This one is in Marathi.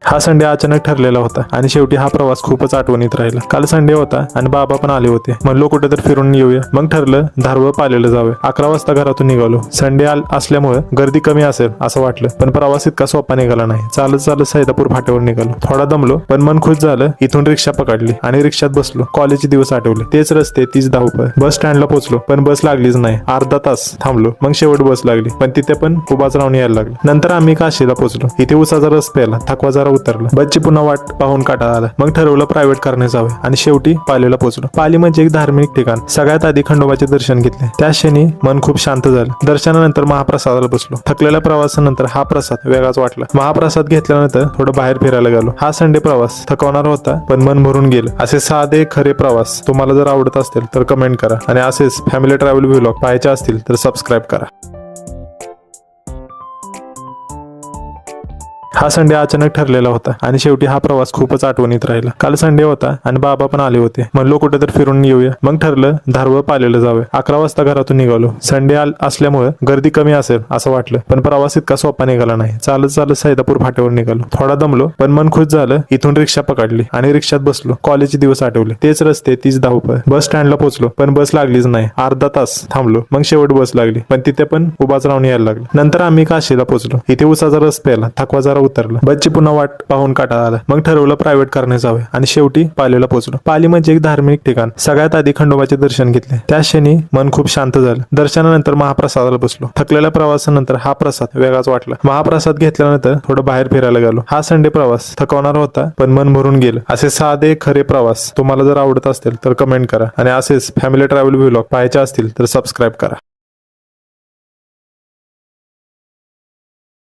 हा संडे अचानक ठरलेला होता आणि शेवटी हा प्रवास खूपच आठवणीत राहिला। काल संडे होता आणि बाबा पण आले होते। म्हणलो कुठे तर फिरून येऊया। मग ठरलं धारवळ पालेलं जावं। 11 वाजता घरातून निघालो। संडे असल्यामुळे गर्दी कमी असेल असं वाटलं, पण प्रवास इतका सोपा निघाला नाही। चालत चालत सैदापूर फाट्यावर निघालो। थोडा दमलो पण मन खुश झालं। इथून रिक्षा पकडली आणि रिक्षात बसलो। कॉलेजचे दिवस आठवले। तेच रस्ते, तीच धावपळ। बस स्टँडला पोहोचलो पण बस लागलीच नाही। अर्धा तास थांबलो, मग शेवट बस लागली, पण तिथे पण उभाच राहून यायला लागलं। नंतर आम्ही काशीला पोहोचलो। इथे उसाचा रस प्यायला, थकवा जरा उतरला। बसची पुन्हा वाट पाहून काटा आला। मग ठरवलं प्रायव्हेट करणे जावे आणि शेवटी पालीला पोहोचलो। पाली म्हणजे एक धार्मिक ठिकाण। सगळ्यात आधी खंडोबाचे दर्शन घेतले। त्या क्षणी मन खूप शांत झालं। दर्शनानंतर महाप्रसादाला बसलो। थकलेल्या प्रवासानंतर हा प्रसाद वेगळाच वाटला। महाप्रसाद घेतल्यानंतर थोडं बाहेर फिरायला गेलो। हा संडे प्रवास थकवणारा होता पण मन भरून गेलं। असे साधे खरे प्रवास तुम्हाला जर आवडत असतील तर कमेंट करा आणि असेच फॅमिली ट्रॅव्हल व्लॉग पाहायचे असतील तर सबस्क्राईब करा। हा संडे अचानक ठरलेला होता आणि शेवटी हा प्रवास खूपच आठवणीत राहिला। काल संडे होता आणि बाबा पण आले होते। म्हणलो कुठे तर फिरून येऊया। मग ठरलं धारवळ पालेलं जावं। 11 वाजता घरातून निघालो। संडे असल्यामुळे गर्दी कमी असेल असं वाटलं, पण प्रवास इतका सोपा निघाला नाही। चालत चालत सैदापूर फाट्यावर निघालो। थोडा दमलो पण मन खुश झालं। इथून रिक्षा पकडली आणि रिक्षात बसलो। कॉलेजचे दिवस आठवले। तेच रस्ते, तीच धावपळ। बस स्टँडला पोहोचलो पण बस लागलीच नाही। अर्धा तास थांबलो, मग शेवट बस लागली, पण तिथे पण उभाच राहून यायला लागलं। नंतर आम्ही काशीला पोहोचलो। इथे उसाचा रस प्यायला, थकवा जरा उतरला। बसची पुन्हा वाट पाहून काटा आला। मग ठरवलं प्रायव्हेट करणे जावे आणि शेवटी पालीला पोहोचलो। पाली म्हणजे एक धार्मिक ठिकाण। सगळ्यात आधी खंडोबाचे दर्शन घेतले। त्या क्षणी मन खूप शांत झालं। दर्शनानंतर महाप्रसादाला बसलो। थकलेल्या प्रवासानंतर हा प्रसाद वेगळाच वाटला। महाप्रसाद घेतल्यानंतर थोडं बाहेर फिरायला गेलो। हा संडे प्रवास थकवणारा होता पण मन भरून गेलं। असे साधे खरे प्रवास तुम्हाला जर आवडत असतील तर कमेंट करा आणि असेच फॅमिली ट्रॅव्हल व्लॉग पाहायचे असतील तर सबस्क्राईब करा।